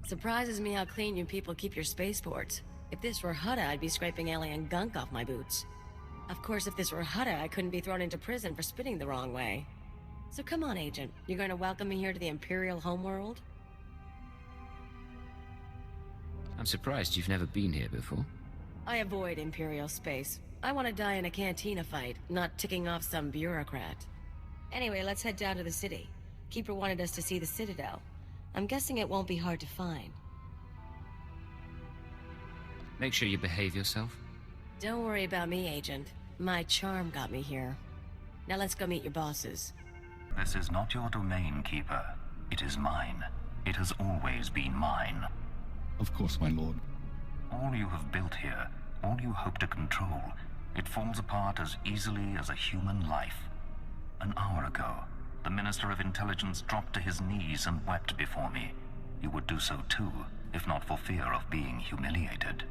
Surprises me how clean you people keep your spaceports. If this were Hutta, I'd be scraping alien gunk off my boots. Of course, if this were Hutta, I couldn't be thrown into prison for spitting the wrong way. So come on, Agent. You're going to welcome me here to the Imperial homeworld? I'm surprised you've never been here before. I avoid Imperial space. I want to die in a cantina fight, not ticking off some bureaucrat. Anyway, let's head down to the city. Keeper wanted us to see the Citadel. I'm guessing it won't be hard to find. Make sure you behave yourself. Don't worry about me, Agent. My charm got me here. Now let's go meet your bosses. This is not your domain, Keeper. It is mine. It has always been mine. Of course, my lord. All you have built here, all you hope to control, it falls apart as easily as a human life. An hour ago, the Minister of Intelligence dropped to his knees and wept before me. You would do so too, if not for fear of being humiliated.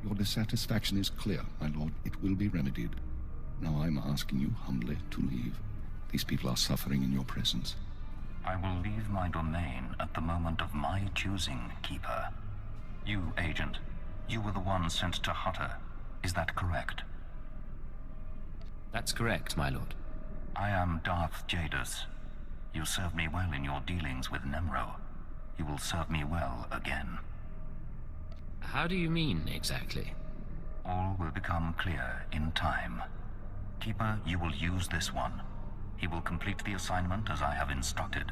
Your dissatisfaction is clear, my lord. It will be remedied. Now I'm asking you humbly to leave. These people are suffering in your presence. I will leave my domain at the moment of my choosing, Keeper. You, Agent, you were the one sent to Hutta. Is that correct? That's correct, my lord. I am Darth Jadus. You served me well in your dealings with Nemro. You will serve me well again. How do you mean, exactly? All will become clear in time. Keeper, you will use this one. He will complete the assignment as I have instructed.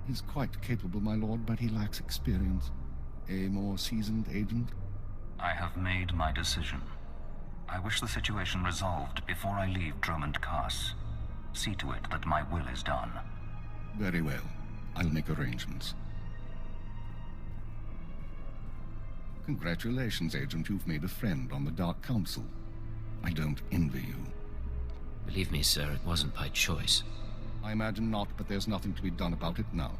He's quite capable, my lord, but he lacks experience. A more seasoned agent? I have made my decision. I wish the situation resolved before I leave Dromund Kaas. See to it that my will is done. Very well. I'll make arrangements. Congratulations, Agent. You've made a friend on the Dark Council. I don't envy you. Believe me, sir, it wasn't by choice. I imagine not, but there's nothing to be done about it now.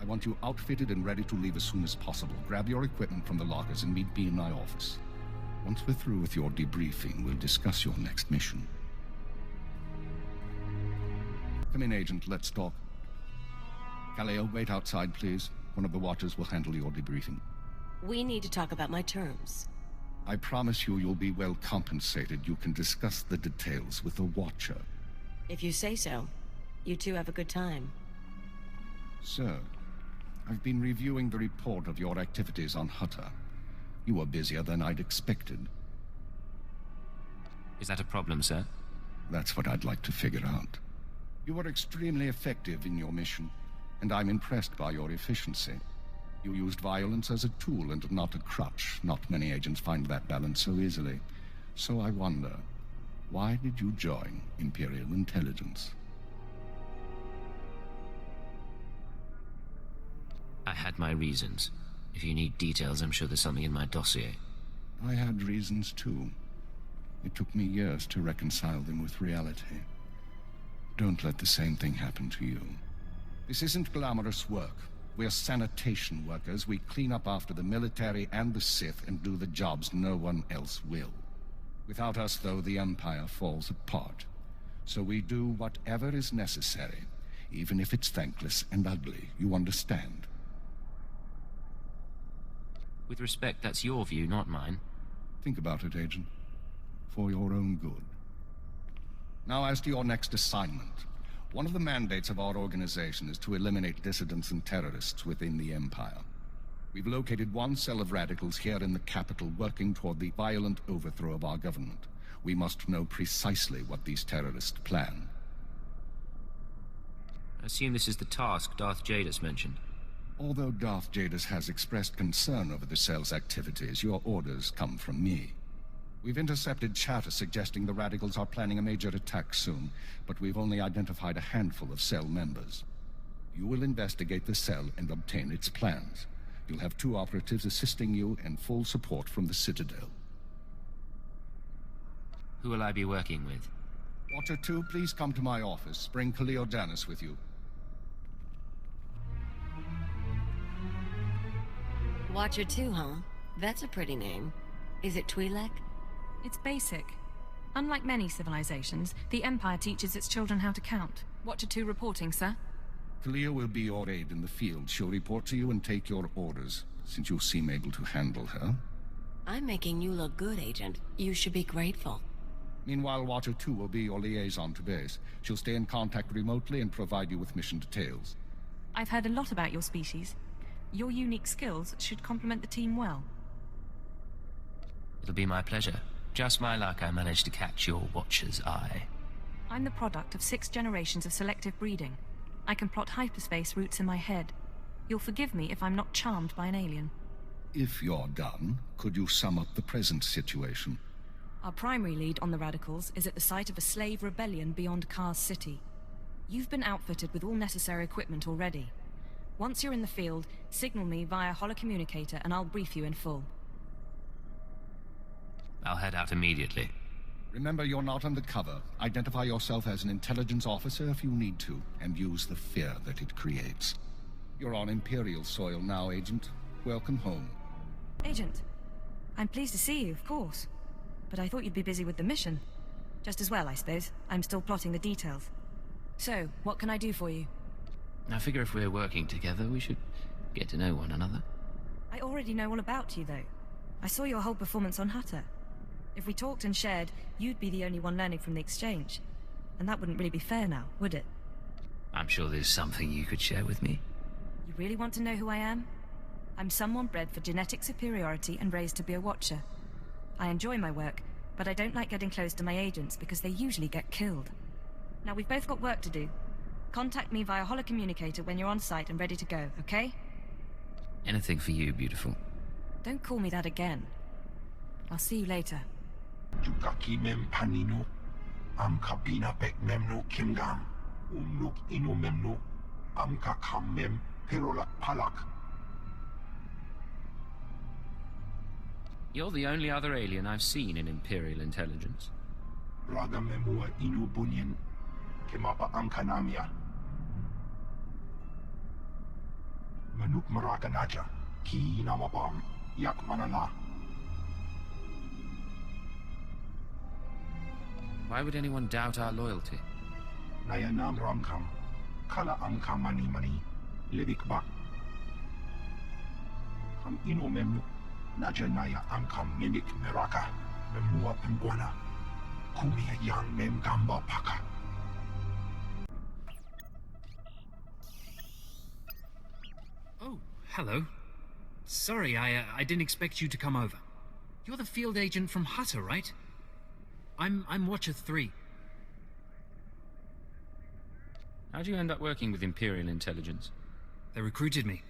I want you outfitted and ready to leave as soon as possible. Grab your equipment from the lockers and meet me in my office. Once we're through with your debriefing, we'll discuss your next mission. Come in, Agent. Let's talk. Kaleo, wait outside, please. One of the watchers will handle your debriefing. We need to talk about my terms. I promise you you'll be well compensated. You can discuss the details with the watcher. If you say so. You two have a good time. Sir, I've been reviewing the report of your activities on Hutta. You were busier than I'd expected. Is that a problem, sir? That's what I'd like to figure out. You were extremely effective in your mission, and I'm impressed by your efficiency. You used violence as a tool and not a crutch. Not many agents find that balance so easily. So I wonder, why did you join Imperial Intelligence? I had my reasons. If you need details, I'm sure there's something in my dossier. I had reasons too. It took me years to reconcile them with reality. Don't let the same thing happen to you. This isn't glamorous work. We're sanitation workers. We clean up after the military and the Sith and do the jobs no one else will. Without us, though, the Empire falls apart. So we do whatever is necessary, even if it's thankless and ugly. You understand? With respect, that's your view, not mine. Think about it, Agent. For your own good. Now, as to your next assignment. One of the mandates of our organization is to eliminate dissidents and terrorists within the Empire. We've located one cell of radicals here in the capital working toward the violent overthrow of our government. We must know precisely what these terrorists plan. I assume this is the task Darth Jadus mentioned. Although Darth Jadus has expressed concern over the cell's activities, your orders come from me. We've intercepted chatter suggesting the radicals are planning a major attack soon, but we've only identified a handful of cell members. You will investigate the cell and obtain its plans. You'll have 2 operatives assisting you and full support from the Citadel. Who will I be working with? Watcher 2, please come to my office. Bring Kaleo Janus with you. Watcher 2, huh? That's a pretty name. Is it Twi'lek? It's basic. Unlike many civilizations, the Empire teaches its children how to count. Watcher 2 reporting, sir. Kalia will be your aide in the field. She'll report to you and take your orders, since you seem able to handle her. I'm making you look good, Agent. You should be grateful. Meanwhile, Watcher 2 will be your liaison to base. She'll stay in contact remotely and provide you with mission details. I've heard a lot about your species. Your unique skills should complement the team well. It'll be my pleasure. Just my luck I managed to catch your Watcher's eye. I'm the product of 6 generations of selective breeding. I can plot hyperspace routes in my head. You'll forgive me if I'm not charmed by an alien. If you're done, could you sum up the present situation? Our primary lead on the Radicals is at the site of a slave rebellion beyond Kaas City. You've been outfitted with all necessary equipment already. Once you're in the field, signal me via holocommunicator and I'll brief you in full. I'll head out immediately. Remember, you're not undercover. Identify yourself as an intelligence officer if you need to, and use the fear that it creates. You're on Imperial soil now, Agent. Welcome home. Agent, I'm pleased to see you, of course. But I thought you'd be busy with the mission. Just as well, I suppose. I'm still plotting the details. So, what can I do for you? I figure if we're working together, we should get to know one another. I already know all about you, though. I saw your whole performance on Hutter. If we talked and shared, you'd be the only one learning from the exchange. And that wouldn't really be fair now, would it? I'm sure there's something you could share with me. You really want to know who I am? I'm someone bred for genetic superiority and raised to be a watcher. I enjoy my work, but I don't like getting close to my agents because they usually get killed. Now we've both got work to do. Contact me via holocommunicator when you're on site and ready to go, okay? Anything for you, beautiful. Don't call me that again. I'll see you later. Jukaki mem panino, am kabina pek memno kimgam, umluk ino memno, am kakam mem perolak palak. You're the only other alien I've seen in Imperial intelligence. Raga memua ino bunyan, kemapa am kanamia. Manuk maraganaja, ki namabam, yak manala. Why would anyone doubt our loyalty? Nayanam ramkam, kala amka mani, levik bak. Kam ino memnu, naja naya amkam mimik meraka, memua pembuana, kumia yang mem gamba paka. Oh, hello. Sorry, I didn't expect you to come over. You're the field agent from Hutter, right? I'm Watcher 3. How'd you end up working with Imperial intelligence? They recruited me.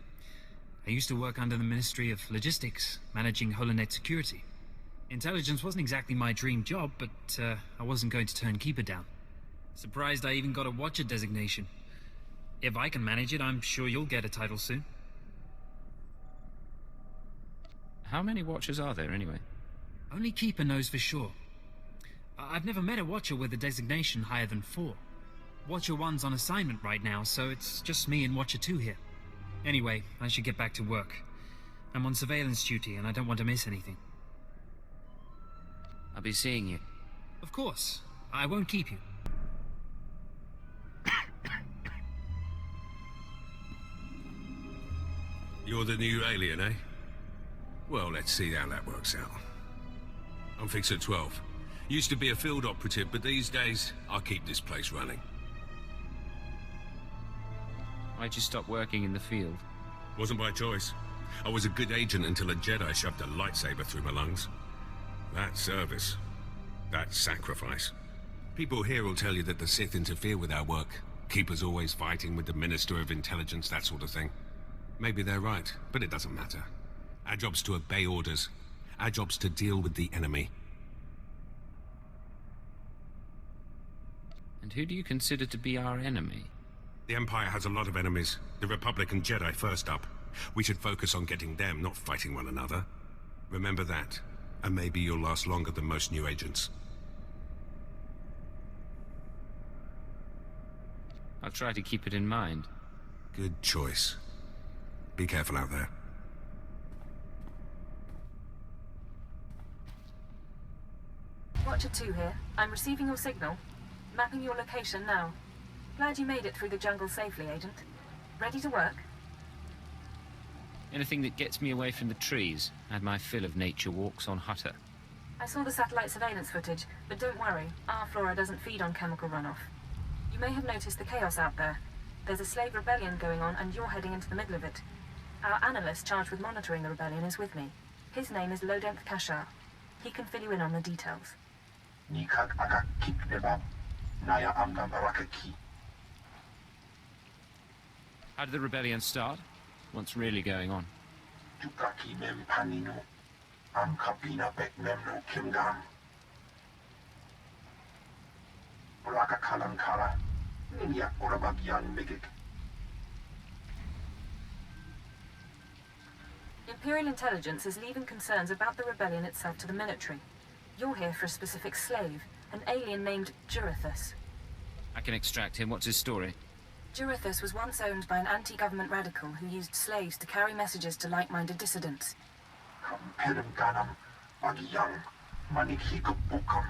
I used to work under the Ministry of Logistics, managing Holonet security. Intelligence wasn't exactly my dream job, but I wasn't going to turn Keeper down. Surprised I even got a Watcher designation. If I can manage it, I'm sure you'll get a title soon. How many Watchers are there, anyway? Only Keeper knows for sure. I've never met a Watcher with a designation higher than 4. Watcher 1's on assignment right now, so it's just me and Watcher 2 here. Anyway, I should get back to work. I'm on surveillance duty and I don't want to miss anything. I'll be seeing you. Of course. I won't keep you. You're the new alien, eh? Well, let's see how that works out. I'm Fixer 12. Used to be a field operative, but these days, I keep this place running. Why'd you stop working in the field? Wasn't by choice. I was a good agent until a Jedi shoved a lightsaber through my lungs. That's service. That's sacrifice. People here will tell you that the Sith interfere with our work. Keep us always fighting with the Minister of Intelligence, that sort of thing. Maybe they're right, but it doesn't matter. Our job's to obey orders. Our job's to deal with the enemy. And who do you consider to be our enemy? The Empire has a lot of enemies. The Republic and Jedi first up. We should focus on getting them, not fighting one another. Remember that, and maybe you'll last longer than most new agents. I'll try to keep it in mind. Good choice. Be careful out there. Watcher 2 here. I'm receiving your signal. Mapping your location now. Glad you made it through the jungle safely, Agent. Ready to work? Anything that gets me away from the trees. Had my fill of nature walks on Hutter. I saw the satellite surveillance footage, but don't worry, our flora doesn't feed on chemical runoff. You may have noticed the chaos out there. There's a slave rebellion going on, and you're heading into the middle of it. Our analyst charged with monitoring the rebellion is with me. His name is Lodemph Kashar. He can fill you in on the details. Nikak agak kik debab. Naya amgam barakaki. How did the rebellion start? What's really going on? Jukaki mem panino. Am kapina pek memno kimgam. Oraka kalankala. Ninya orabagyang migik. Imperial intelligence is leaving concerns about the rebellion itself to the military. You're here for a specific slave, an alien named Jurithus. I can extract him. What's his story? Jurithus was once owned by an anti-government radical who used slaves to carry messages to like-minded dissidents. Kamperim ganam bagyang manikhikupukam.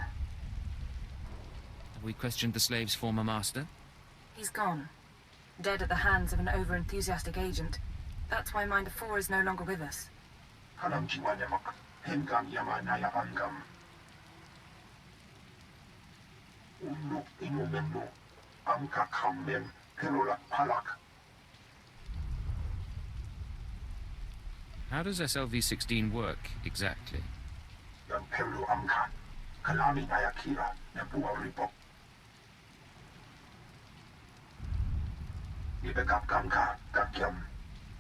Have we questioned the slave's former master? He's gone. Dead at the hands of an over-enthusiastic agent. That's why Minder 4 is no longer with us. Kanam jiwanyamak. Hemgam yama naya angam. Umluk inumemno. Amka kammem Prologue Palak. How does SLV-16 work, exactly? Yang perlu amka. Kalami naya kira. Nebuwa ripok. Ibegap gamka. Gagyam.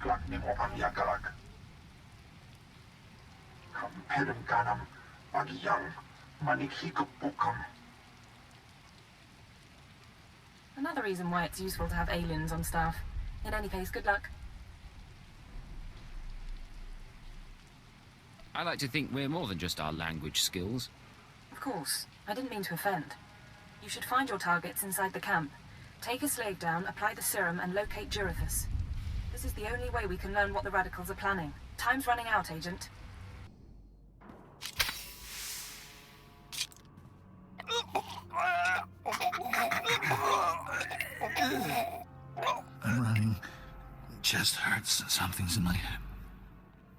Glak nemo amya galak. Kamperim ganam. Bagyang. Manikhikupukam. Another reason why it's useful to have aliens on staff. In any case, good luck. I like to think we're more than just our language skills. Of course. I didn't mean to offend. You should find your targets inside the camp. Take a slave down, apply the serum, and locate Jurithus. This is the only way we can learn what the radicals are planning. Time's running out, Agent. I'm running. Chest hurts. Something's in my head.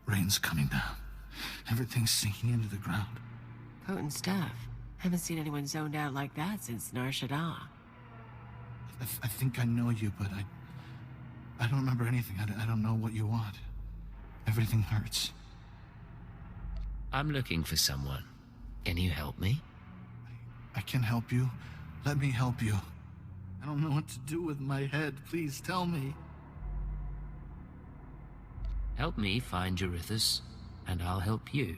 Rain's coming down. Everything's sinking into the ground. Potent stuff. Haven't seen anyone zoned out like that since Nar Shaddaa. I think I know you, but I don't remember anything. I don't know what you want. Everything hurts. I'm looking for someone. Can you help me? I can help you. Let me help you. I don't know what to do with my head. Please tell me. Help me find Jurithus, and I'll help you.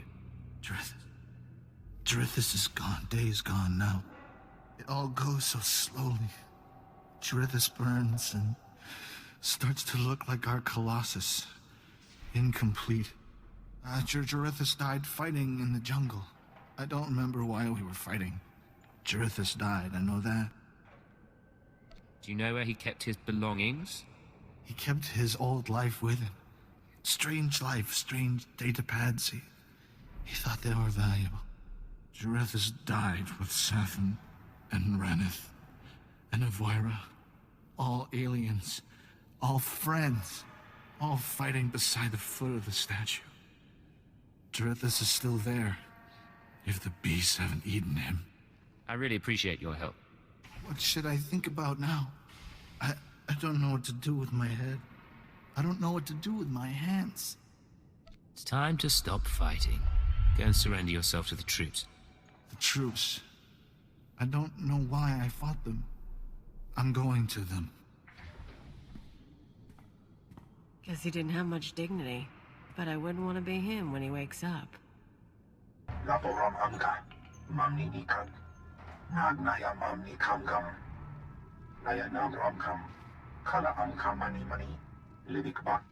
Jurithus is gone. Days gone now. It all goes so slowly. Jurithus burns and starts to look like our Colossus. Incomplete. Jurithus died fighting in the jungle. I don't remember why we were fighting. Jurithus died, I know that. Do you know where he kept his belongings? He kept his old life with him. Strange life, strange data pads. He thought they were valuable. Jurithus died with Seth and Ranith and Avoira. All aliens, all friends, all fighting beside the foot of the statue. Jurithus is still there, if the beasts haven't eaten him. I really appreciate your help. What should I think about now? I don't know what to do with my head. I don't know what to do with my hands. It's time to stop fighting. Go and surrender yourself to the troops. The troops. I don't know why I fought them. I'm going to them. Guess he didn't have much dignity. But I wouldn't want to be him when he wakes up. Laboram amka. Mamni nikag. Nagnaya mamni kamgam. Naya nam ramkam. Kala amka mani. Libik bak.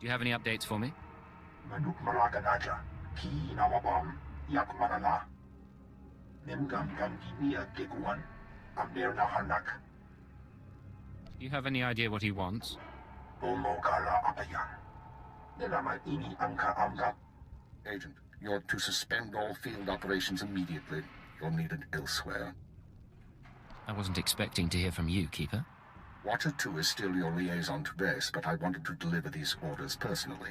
Do you have any updates for me? Manuk maraganaja. Ki nawabam. Yak manala. Nemgam gam ginia geguan. Amner na hanak. Do you have any idea what he wants? Omogala apayan. Nilamay ini amka amgat. Agent, you're to suspend all field operations immediately. You're needed elsewhere. I wasn't expecting to hear from you, Keeper. Watcher 2 is still your liaison to base, but I wanted to deliver these orders personally.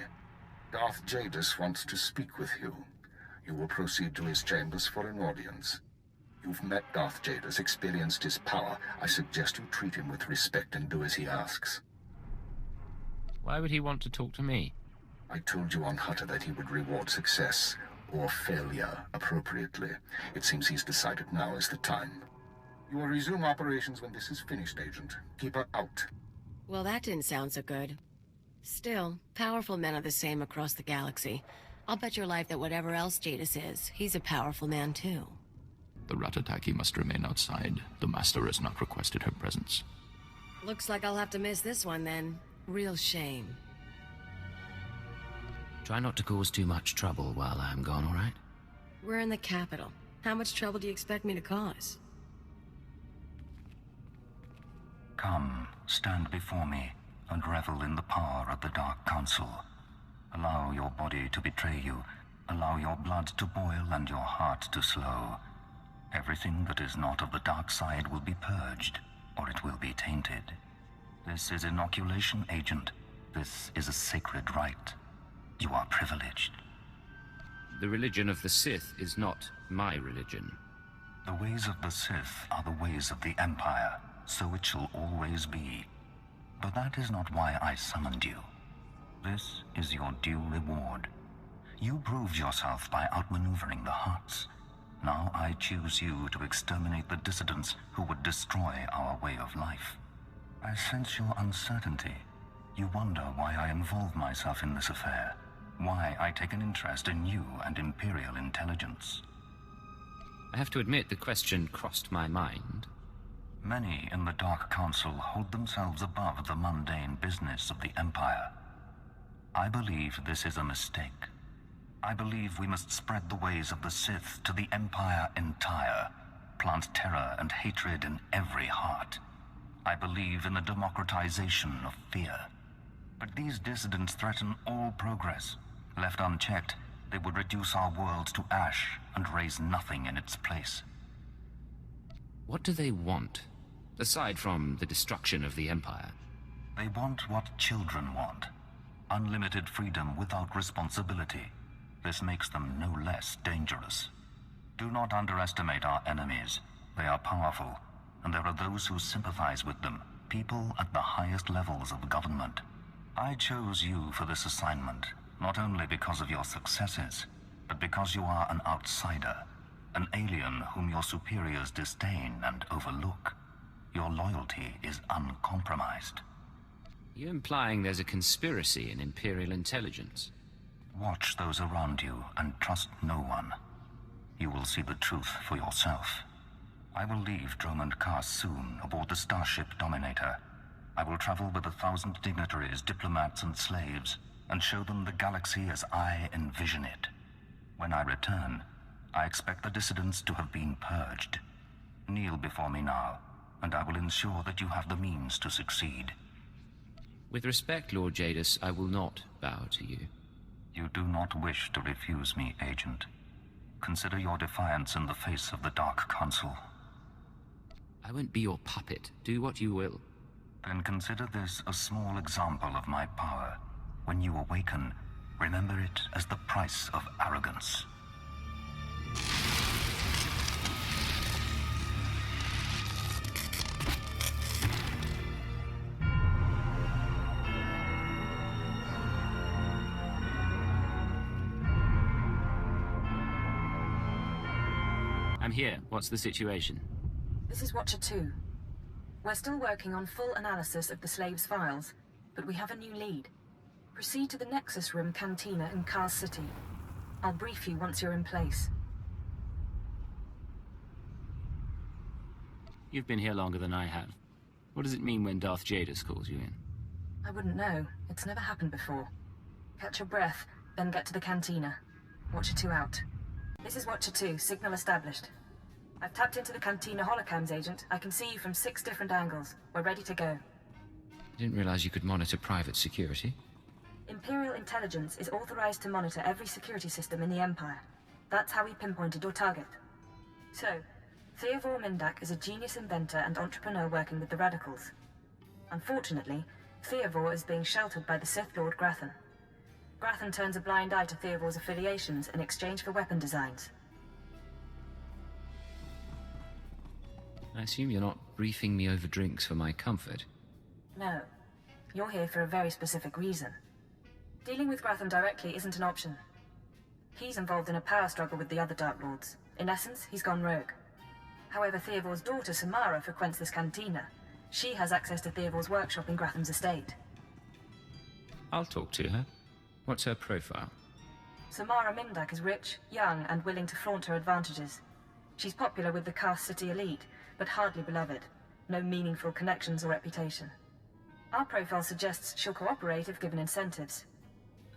Darth Jadis wants to speak with you. You will proceed to his chambers for an audience. You've met Darth Jadis, experienced his power. I suggest you treat him with respect and do as he asks. Why would he want to talk to me? I told you on Hutter that he would reward success, or failure, appropriately. It seems he's decided now is the time. You will resume operations when this is finished, Agent. Keep her out. Well, that didn't sound so good. Still, powerful men are the same across the galaxy. I'll bet your life that whatever else Jadis is, he's a powerful man too. The Ratataki must remain outside. The Master has not requested her presence. Looks like I'll have to miss this one then. Real shame. Try not to cause too much trouble while I'm gone, all right? We're in the capital. How much trouble do you expect me to cause? Come, stand before me, and revel in the power of the Dark Council. Allow your body to betray you. Allow your blood to boil and your heart to slow. Everything that is not of the dark side will be purged, or it will be tainted. This is inoculation, Agent. This is a sacred rite. You are privileged. The religion of the Sith is not my religion. The ways of the Sith are the ways of the Empire, so it shall always be. But that is not why I summoned you. This is your due reward. You proved yourself by outmaneuvering the Hutts. Now I choose you to exterminate the dissidents who would destroy our way of life. I sense your uncertainty. You wonder why I involve myself in this affair, why I take an interest in you and Imperial intelligence. I have to admit the question crossed my mind. Many in the Dark Council hold themselves above the mundane business of the Empire. I believe this is a mistake. I believe we must spread the ways of the Sith to the Empire entire, plant terror and hatred in every heart. I believe in the democratization of fear. But these dissidents threaten all progress. Left unchecked, they would reduce our world to ash and raise nothing in its place. What do they want, aside from the destruction of the Empire? They want what children want. Unlimited freedom without responsibility. This makes them no less dangerous. Do not underestimate our enemies. They are powerful, and there are those who sympathize with them, people at the highest levels of government. I chose you for this assignment, not only because of your successes, but because you are an outsider, an alien whom your superiors disdain and overlook. Your loyalty is uncompromised. You implying there's a conspiracy in Imperial intelligence? Watch those around you and trust no one. You will see the truth for yourself. I will leave Dromund Kaas soon aboard the starship Dominator. I will travel with 1,000 dignitaries, diplomats, and slaves, and show them the galaxy as I envision it. When I return, I expect the dissidents to have been purged. Kneel before me now, and I will ensure that you have the means to succeed. With respect, Lord Jadis, I will not bow to you. You do not wish to refuse me, Agent. Consider your defiance in the face of the Dark Council. I won't be your puppet. Do what you will. Then consider this a small example of my power. When you awaken, remember it as the price of arrogance. I'm here. What's the situation? This is Watcher 2. We're still working on full analysis of the slaves' files, but we have a new lead. Proceed to the Nexus Room Cantina in Kaas City. I'll brief you once you're in place. You've been here longer than I have. What does it mean when Darth Jadis calls you in? I wouldn't know. It's never happened before. Catch your breath, then get to the cantina. Watcher 2 out. This is Watcher 2, signal established. I've tapped into the cantina holocams, Agent. I can see you from 6 different angles. We're ready to go. I didn't realize you could monitor private security. Imperial intelligence is authorized to monitor every security system in the Empire. That's how we pinpointed your target. So, Theodore Mindak is a genius inventor and entrepreneur working with the Radicals. Unfortunately, Theovor is being sheltered by the Sith Lord Grathan. Grathan turns a blind eye to Theovor's affiliations in exchange for weapon designs. I assume you're not briefing me over drinks for my comfort. No. You're here for a very specific reason. Dealing with Grathan directly isn't an option. He's involved in a power struggle with the other Dark Lords. In essence, he's gone rogue. However, Theovor's daughter, Samara, frequents this cantina. She has access to Theovor's workshop in Grathan's estate. I'll talk to her. What's her profile? Samara Mindak is rich, young, and willing to flaunt her advantages. She's popular with the Kaas city elite, but hardly beloved. No meaningful connections or reputation. Our profile suggests she'll cooperate if given incentives.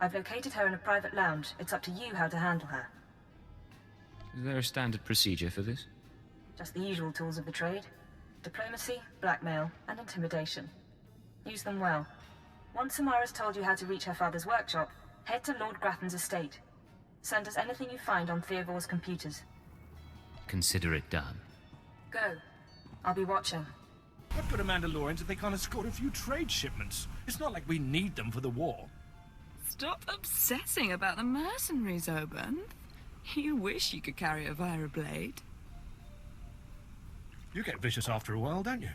I've located her in a private lounge. It's up to you how to handle her. Is there a standard procedure for this? Just the usual tools of the trade. Diplomacy, blackmail, and intimidation. Use them well. Once Samara's told you how to reach her father's workshop, head to Lord Grathan's estate. Send us anything you find on Theovor's computers. Consider it done. Go. I'll be watching. What good are Mandalorians if they can't escort a few trade shipments? It's not like we need them for the war. Stop obsessing about the mercenaries, Oban. You wish you could carry a Vira blade. You get vicious after a while, don't you?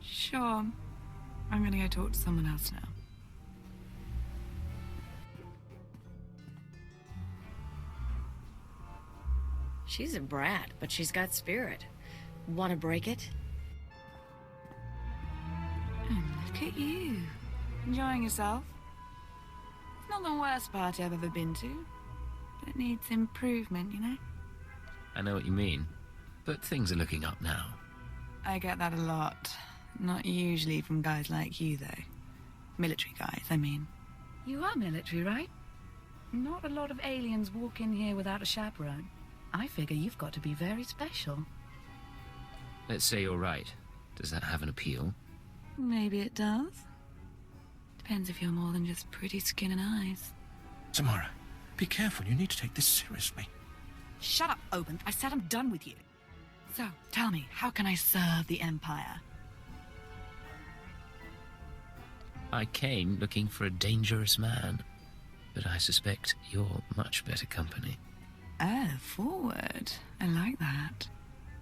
Sure. I'm gonna go talk to someone else now. She's a brat, but she's got spirit. Want to break it? Look at you. Enjoying yourself? It's not the worst party I've ever been to, but it needs improvement, you know? I know what you mean, but things are looking up now. I get that a lot. Not usually from guys like you, though. Military guys, I mean. You are military, right? Not a lot of aliens walk in here without a chaperone. I figure you've got to be very special. Let's say you're right. Does that have an appeal? Maybe it does. Depends if you're more than just pretty skin and eyes. Samara, be careful. You need to take this seriously. Shut up, Oban. I said I'm done with you. So, tell me, how can I serve the Empire? I came looking for a dangerous man, but I suspect you're much better company. Oh, forward. I like that.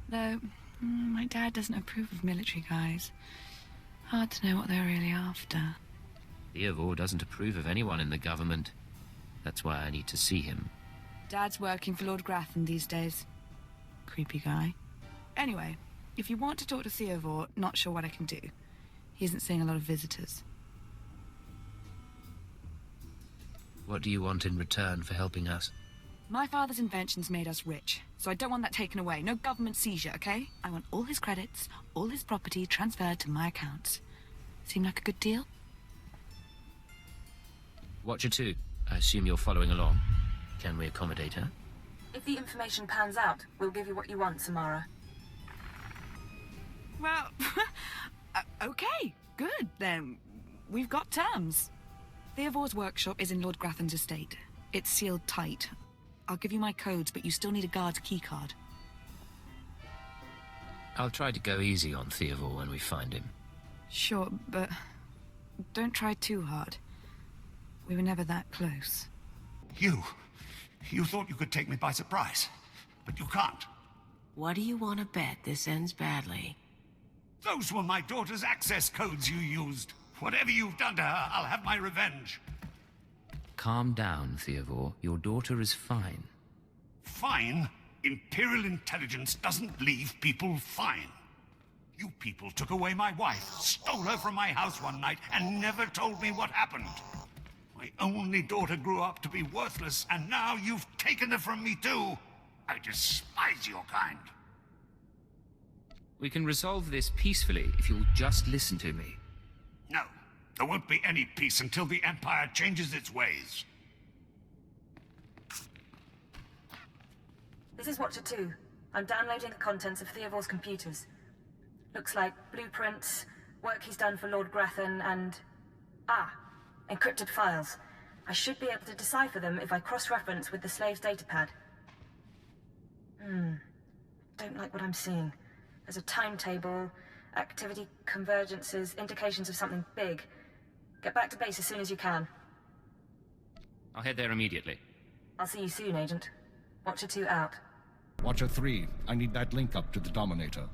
Though, my dad doesn't approve of military guys. Hard to know what they're really after. Theovor doesn't approve of anyone in the government. That's why I need to see him. Dad's working for Lord Grathan these days. Creepy guy. Anyway, if you want to talk to Theovor, not sure what I can do. He isn't seeing a lot of visitors. What do you want in return for helping us? My father's inventions made us rich, so I don't want that taken away. No government seizure, okay? I want all his credits, all his property transferred to my accounts. Seem like a good deal? Watcher 2, I assume you're following along. Can we accommodate her? If the information pans out, we'll give you what you want, Samara. Well, okay, good, then. We've got terms. Theovor's workshop is in Lord Grathan's estate. It's sealed tight. I'll give you my codes, but you still need a guard's keycard. I'll try to go easy on Theovor when we find him. Sure, but don't try too hard. We were never that close. You thought you could take me by surprise, but you can't. What do you want to bet this ends badly? Those were my daughter's access codes you used. Whatever you've done to her, I'll have my revenge. Calm down, Theovor. Your daughter is fine. Fine? Imperial intelligence doesn't leave people fine. You people took away my wife, stole her from my house one night, and never told me what happened. My only daughter grew up to be worthless, and now you've taken her from me too. I despise your kind. We can resolve this peacefully if you'll just listen to me. No, there won't be any peace until the Empire changes its ways. This is Watcher 2. I'm downloading the contents of Theovor's computers. Looks like blueprints, work he's done for Lord Grathan, and... encrypted files. I should be able to decipher them if I cross-reference with the slave's datapad. Don't like what I'm seeing. There's a timetable, Activity convergences, indications of something big. Get back to base as soon as you can. I'll head there immediately. I'll see you soon, Agent. Watcher 2 out. Watcher 3, I need that link up to the Dominator.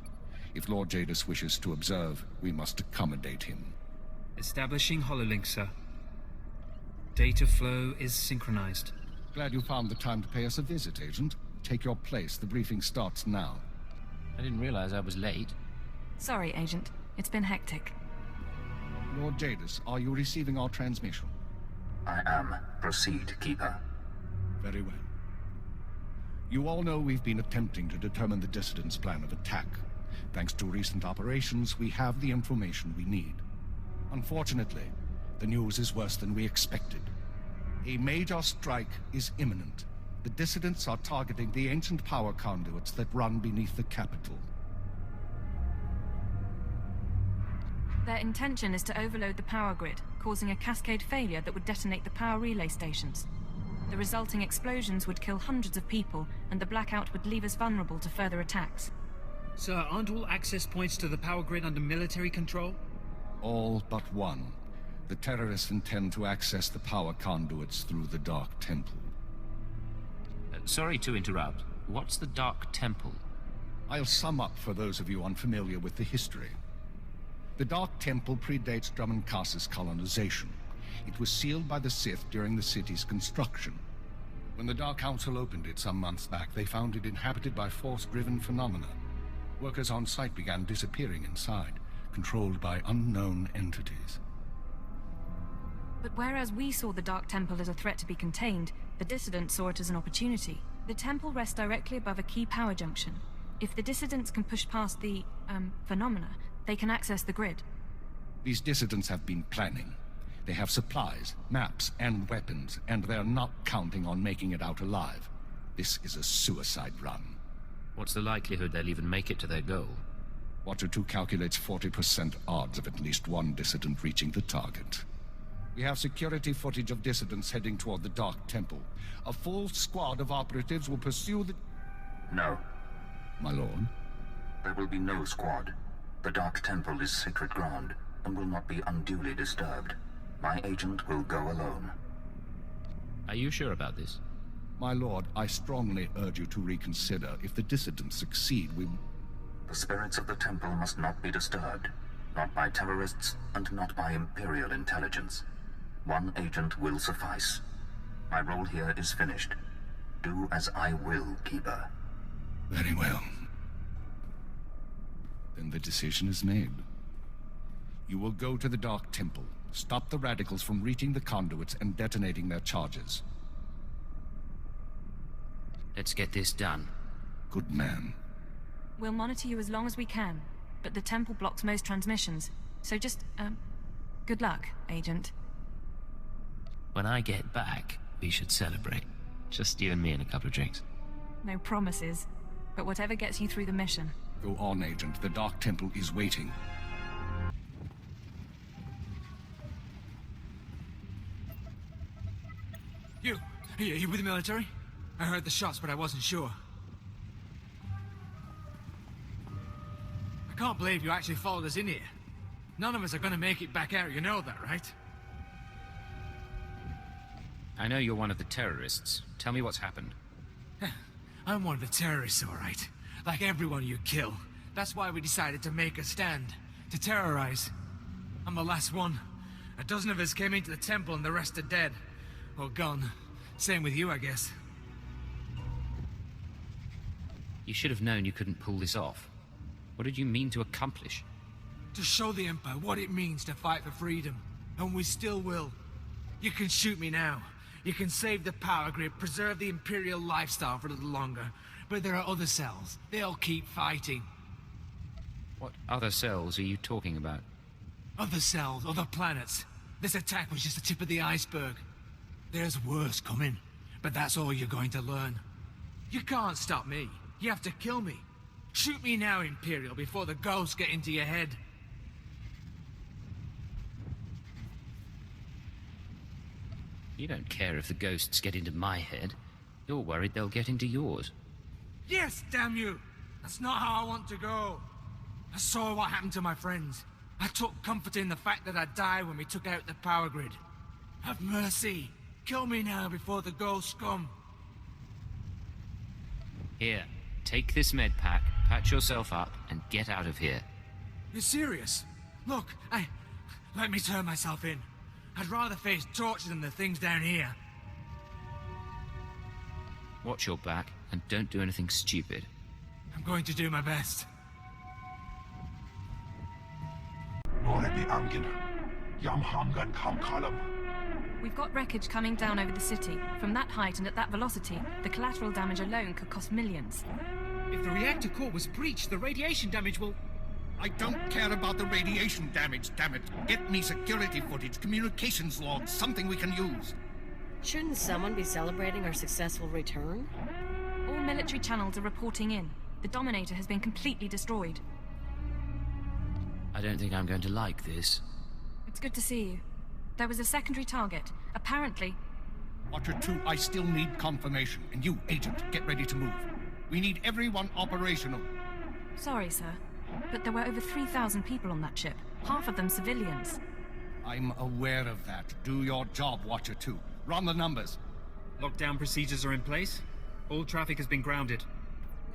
If Lord Jadis wishes to observe, we must accommodate him. Establishing hololink, sir. Data flow is synchronized. Glad you found the time to pay us a visit, Agent. Take your place. The briefing starts now. I didn't realize I was late. Sorry, Agent. It's been hectic. Lord Jadis, are you receiving our transmission? I am. Proceed, Keeper. Very well. You all know we've been attempting to determine the Dissidents' plan of attack. Thanks to recent operations, we have the information we need. Unfortunately, the news is worse than we expected. A major strike is imminent. The Dissidents are targeting the ancient power conduits that run beneath the capital. Their intention is to overload the power grid, causing a cascade failure that would detonate the power relay stations. The resulting explosions would kill hundreds of people, and the blackout would leave us vulnerable to further attacks. Sir, aren't all access points to the power grid under military control? All but one. The terrorists intend to access the power conduits through the Dark Temple. Sorry to interrupt. What's the Dark Temple? I'll sum up for those of you unfamiliar with the history. The Dark Temple predates Dromund Kaas's colonization. It was sealed by the Sith during the city's construction. When the Dark Council opened it some months back, they found it inhabited by force-driven phenomena. Workers on site began disappearing inside, controlled by unknown entities. But whereas we saw the Dark Temple as a threat to be contained, the Dissidents saw it as an opportunity. The temple rests directly above a key power junction. If the Dissidents can push past the, phenomena, they can access the grid. These Dissidents have been planning. They have supplies, maps, and weapons, and they're not counting on making it out alive. This is a suicide run. What's the likelihood they'll even make it to their goal? Watcher 2 calculates 40% odds of at least one Dissident reaching the target. We have security footage of Dissidents heading toward the Dark Temple. A full squad of operatives will pursue the... No. My lord? There will be no squad. The Dark Temple is sacred ground and will not be unduly disturbed. My agent will go alone. Are you sure about this? My lord, I strongly urge you to reconsider. If the Dissidents succeed, we... The spirits of the temple must not be disturbed. Not by terrorists, and not by Imperial intelligence. One agent will suffice. My role here is finished. Do as I will, Keeper. Very well. Then the decision is made. You will go to the Dark Temple, stop the radicals from reaching the conduits and detonating their charges. Let's get this done. Good man. We'll monitor you as long as we can, but the temple blocks most transmissions. So just, good luck, Agent. When I get back, we should celebrate. Just you and me and a couple of drinks. No promises, but whatever gets you through the mission. Go on, Agent. The Dark Temple is waiting. You with the military? I heard the shots, but I wasn't sure. I can't believe you actually followed us in here. None of us are gonna make it back out, you know that, right? I know you're one of the terrorists. Tell me what's happened. I'm one of the terrorists, all right. Like everyone you kill. That's why we decided to make a stand. To terrorize. I'm the last one. A dozen of us came into the temple and the rest are dead. Or gone. Same with you, I guess. You should have known you couldn't pull this off. What did you mean to accomplish? To show the Empire what it means to fight for freedom. And we still will. You can shoot me now. You can save the power grid, preserve the Imperial lifestyle for a little longer. But there are other cells. They'll keep fighting. What other cells are you talking about? Other cells, other planets. This attack was just the tip of the iceberg. There's worse coming, but that's all you're going to learn. You can't stop me. You have to kill me. Shoot me now, Imperial, before the ghosts get into your head. You don't care if the ghosts get into my head. You're worried they'll get into yours. Yes, damn you! That's not how I want to go. I saw what happened to my friends. I took comfort in the fact that I'd die when we took out the power grid. Have mercy. Kill me now before the ghosts come. Here, take this med pack, patch yourself up, and get out of here. You're serious? Look, let me turn myself in. I'd rather face torture than the things down here. Watch your back, and don't do anything stupid. I'm going to do my best. We've got wreckage coming down over the city. From that height and at that velocity, the collateral damage alone could cost millions. If the reactor core was breached, the radiation damage will... I don't care about the radiation damage, damn it. Get me security footage, communications logs, something we can use. Shouldn't someone be celebrating our successful return? All military channels are reporting in. The Dominator has been completely destroyed. I don't think I'm going to like this. It's good to see you. There was a secondary target. Apparently... Watcher 2, I still need confirmation. And you, Agent, get ready to move. We need everyone operational. Sorry, sir. But there were over 3,000 people on that ship. Half of them civilians. I'm aware of that. Do your job, Watcher 2. Run the numbers. Lockdown procedures are in place. All traffic has been grounded.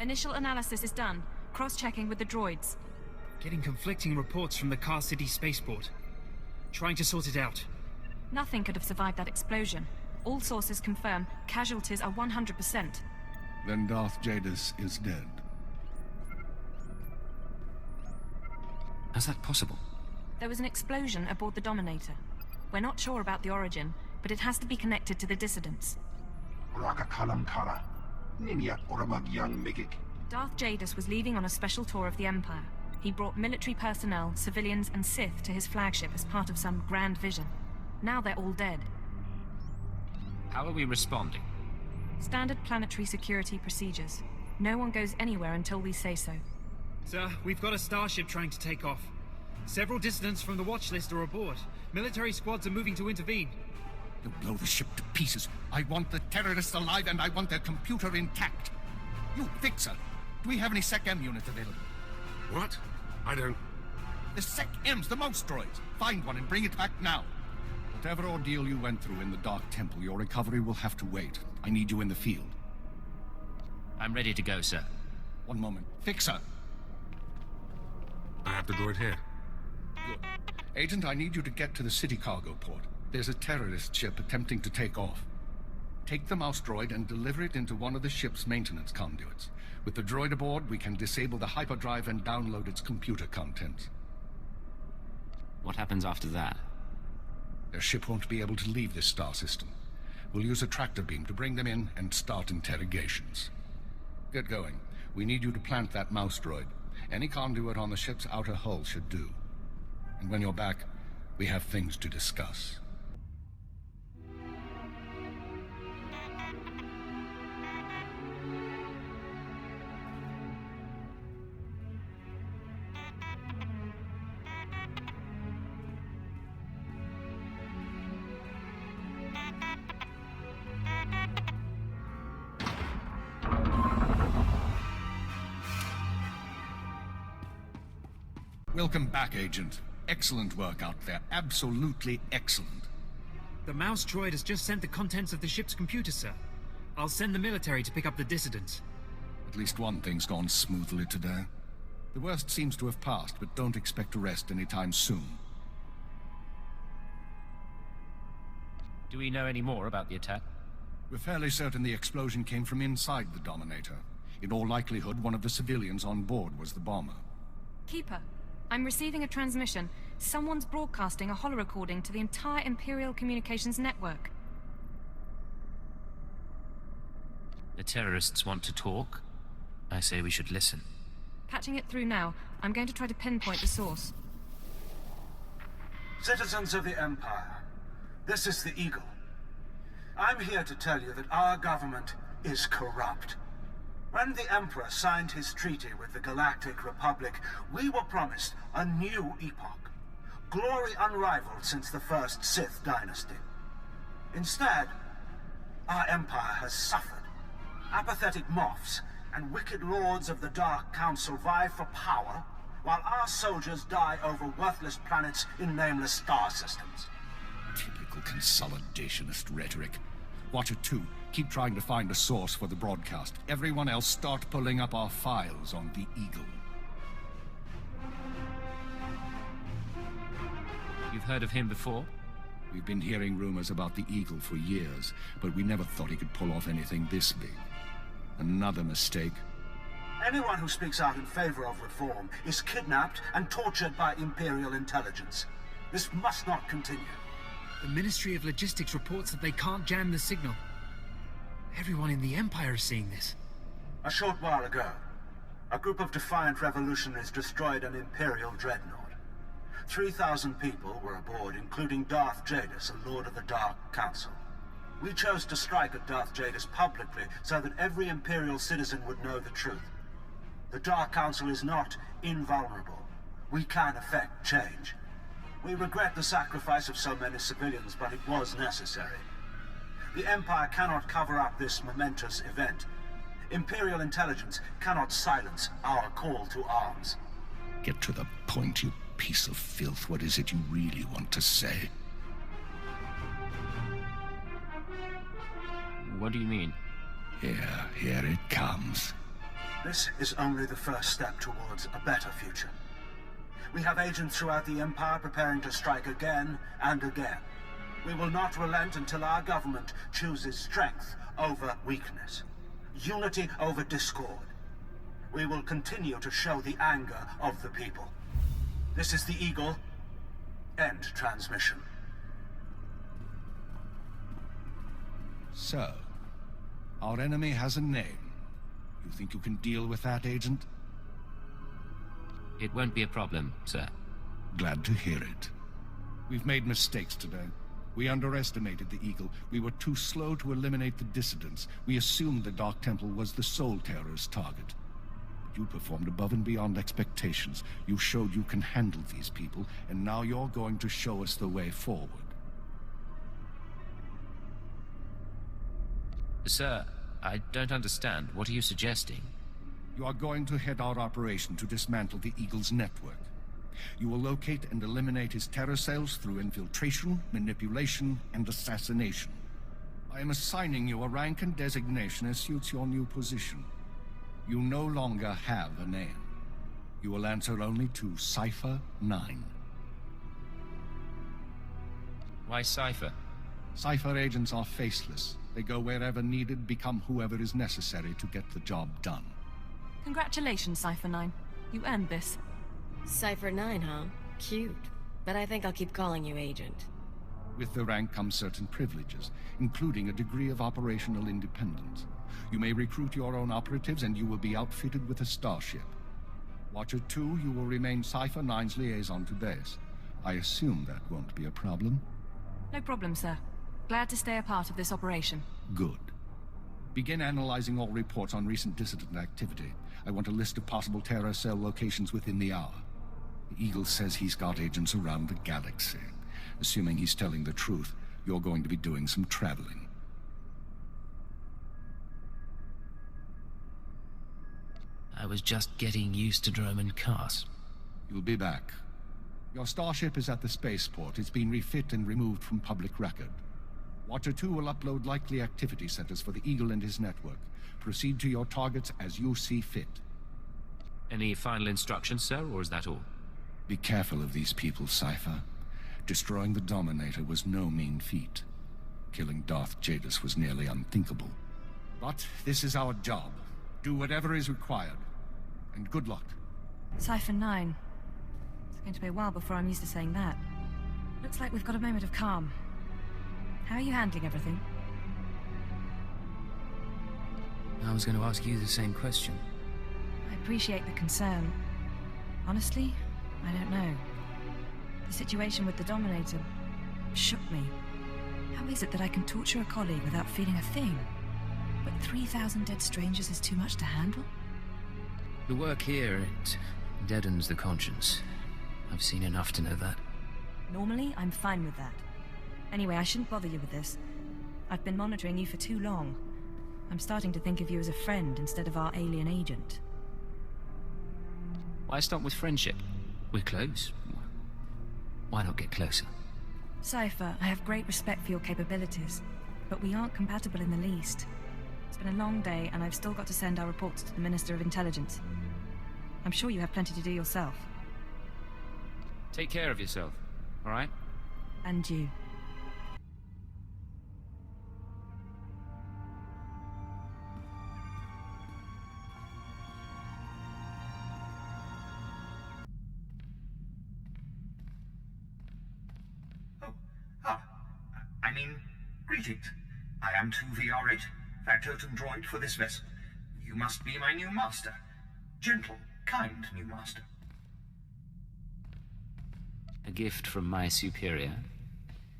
Initial analysis is done. Cross-checking with the droids. Getting conflicting reports from the Kaas City spaceport. Trying to sort it out. Nothing could have survived that explosion. All sources confirm casualties are 100%. Then Darth Jadis is dead. How's that possible? There was an explosion aboard the Dominator. We're not sure about the origin, but it has to be connected to the dissidents. Darth Jadis was leaving on a special tour of the Empire. He brought military personnel, civilians, and Sith to his flagship as part of some grand vision. Now they're all dead. How are we responding? Standard planetary security procedures. No one goes anywhere until we say so. Sir, we've got a starship trying to take off. Several dissidents from the watch list are aboard. Military squads are moving to intervene. You'll blow the ship to pieces. I want the terrorists alive and I want their computer intact. You, Fixer, do we have any Sec-M units available? What? I don't... The Sec-Ms, the mouse droids. Find one and bring it back now. Whatever ordeal you went through in the Dark Temple, your recovery will have to wait. I need you in the field. I'm ready to go, sir. One moment. Fixer! I have the droid here. Good. Agent, I need you to get to the city cargo port. There's a terrorist ship attempting to take off. Take the mouse droid and deliver it into one of the ship's maintenance conduits. With the droid aboard, we can disable the hyperdrive and download its computer contents. What happens after that? Their ship won't be able to leave this star system. We'll use a tractor beam to bring them in and start interrogations. Get going. We need you to plant that mouse droid. Any conduit on the ship's outer hull should do. And when you're back, we have things to discuss. Welcome back, Agent. Excellent work out there. Absolutely excellent. The mouse droid has just sent the contents of the ship's computer, sir. I'll send the military to pick up the dissidents. At least one thing's gone smoothly today. The worst seems to have passed, but don't expect to rest anytime soon. Do we know any more about the attack? We're fairly certain the explosion came from inside the Dominator. In all likelihood, one of the civilians on board was the bomber. Keeper, I'm receiving a transmission. Someone's broadcasting a holo-recording to the entire Imperial communications network. The terrorists want to talk. I say we should listen. Patching it through now. I'm going to try to pinpoint the source. Citizens of the Empire, this is the Eagle. I'm here to tell you that our government is corrupt. When the Emperor signed his treaty with the Galactic Republic, we were promised a new epoch. Glory unrivaled since the first Sith dynasty. Instead, our Empire has suffered. Apathetic moffs and wicked lords of the Dark Council vie for power, while our soldiers die over worthless planets in nameless star systems. Typical consolidationist rhetoric. Watcher 2, keep trying to find a source for the broadcast. Everyone else start pulling up our files on the Eagle. You've heard of him before? We've been hearing rumors about the Eagle for years, but we never thought he could pull off anything this big. Another mistake. Anyone who speaks out in favor of reform is kidnapped and tortured by Imperial intelligence. This must not continue. The Ministry of Logistics reports that they can't jam the signal. Everyone in the Empire is seeing this. A short while ago, a group of defiant revolutionaries destroyed an Imperial dreadnought. 3,000 people were aboard, including Darth Jadis, a Lord of the Dark Council. We chose to strike at Darth Jadis publicly so that every Imperial citizen would know the truth. The Dark Council is not invulnerable. We can effect change. We regret the sacrifice of so many civilians, but it was necessary. The Empire cannot cover up this momentous event. Imperial intelligence cannot silence our call to arms. Get to the point, you piece of filth. What is it you really want to say? What do you mean? Here it comes. This is only the first step towards a better future. We have agents throughout the Empire preparing to strike again and again. We will not relent until our government chooses strength over weakness, unity over discord. We will continue to show the anger of the people. This is the Eagle. End transmission. So, our enemy has a name. You think you can deal with that, Agent? It won't be a problem, sir. Glad to hear it. We've made mistakes today. We underestimated the Eagle. We were too slow to eliminate the dissidents. We assumed the Dark Temple was the Soul Terror's target. But you performed above and beyond expectations. You showed you can handle these people, and now you're going to show us the way forward. Sir, I don't understand. What are you suggesting? You are going to head our operation to dismantle the Eagle's network. You will locate and eliminate his terror cells through infiltration, manipulation, and assassination. I am assigning you a rank and designation as suits your new position. You no longer have a name. You will answer only to Cypher 9. Why Cypher? Cypher agents are faceless. They go wherever needed, become whoever is necessary to get the job done. Congratulations, Cypher 9. You earned this. Cypher 9, huh? Cute. But I think I'll keep calling you Agent. With the rank comes certain privileges, including a degree of operational independence. You may recruit your own operatives, and you will be outfitted with a starship. Watcher 2, you will remain Cypher 9's liaison to base. I assume that won't be a problem? No problem, sir. Glad to stay a part of this operation. Good. Begin analyzing all reports on recent dissident activity. I want a list of possible terror cell locations within the hour. The Eagle says he's got agents around the galaxy. Assuming he's telling the truth, you're going to be doing some traveling. I was just getting used to Dromund Kaas. You'll be back. Your starship is at the spaceport. It's been refit and removed from public record. Watcher 2 will upload likely activity centers for the Eagle and his network. Proceed to your targets as you see fit. Any final instructions, sir, or is that all? Be careful of these people, Cypher. Destroying the Dominator was no mean feat. Killing Darth Jadis was nearly unthinkable. But this is our job. Do whatever is required. And good luck. Cypher 9. It's going to be a while before I'm used to saying that. Looks like we've got a moment of calm. How are you handling everything? I was going to ask you the same question. I appreciate the concern. Honestly, I don't know. The situation with the Dominator shook me. How is it that I can torture a colleague without feeling a thing? But 3,000 dead strangers is too much to handle? The work here, it deadens the conscience. I've seen enough to know that. Normally, I'm fine with that. Anyway, I shouldn't bother you with this. I've been monitoring you for too long. I'm starting to think of you as a friend instead of our alien agent. Why stop with friendship? We're close. Why not get closer? Cypher, I have great respect for your capabilities, but we aren't compatible in the least. It's been a long day, and I've still got to send our reports to the Minister of Intelligence. I'm sure you have plenty to do yourself. Take care of yourself, all right? And you. Greetings. I am 2VR8, factotum droid for this vessel. You must be my new master. Gentle, kind new master. A gift from my superior?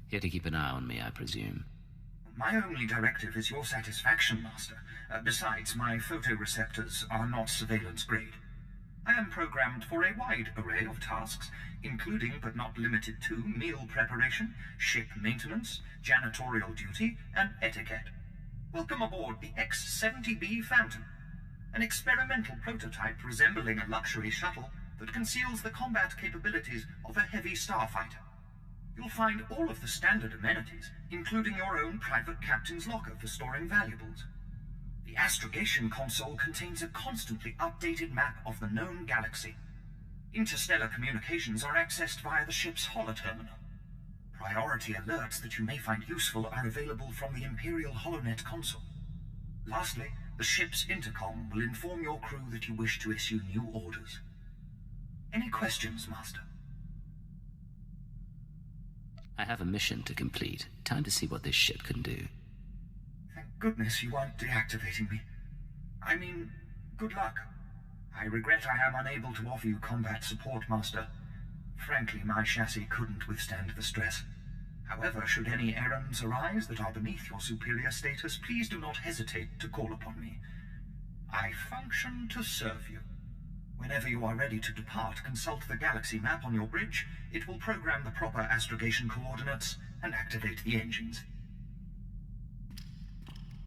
Here to keep an eye on me, I presume. My only directive is your satisfaction, master. Besides, my photoreceptors are not surveillance grade. I am programmed for a wide array of tasks, including but not limited to meal preparation, ship maintenance, janitorial duty, and etiquette. Welcome aboard the X-70B Phantom, an experimental prototype resembling a luxury shuttle that conceals the combat capabilities of a heavy starfighter. You'll find all of the standard amenities, including your own private captain's locker for storing valuables. The astrogation console contains a constantly updated map of the known galaxy. Interstellar communications are accessed via the ship's holoterminal. Priority alerts that you may find useful are available from the Imperial HoloNet console. Lastly, the ship's intercom will inform your crew that you wish to issue new orders. Any questions, Master? I have a mission to complete. Time to see what this ship can do. Thank goodness you aren't deactivating me. I mean, good luck. I regret I am unable to offer you combat support, Master. Frankly, my chassis couldn't withstand the stress. However, should any errands arise that are beneath your superior status, please do not hesitate to call upon me. I function to serve you. Whenever you are ready to depart, consult the galaxy map on your bridge. It will program the proper astrogation coordinates and activate the engines.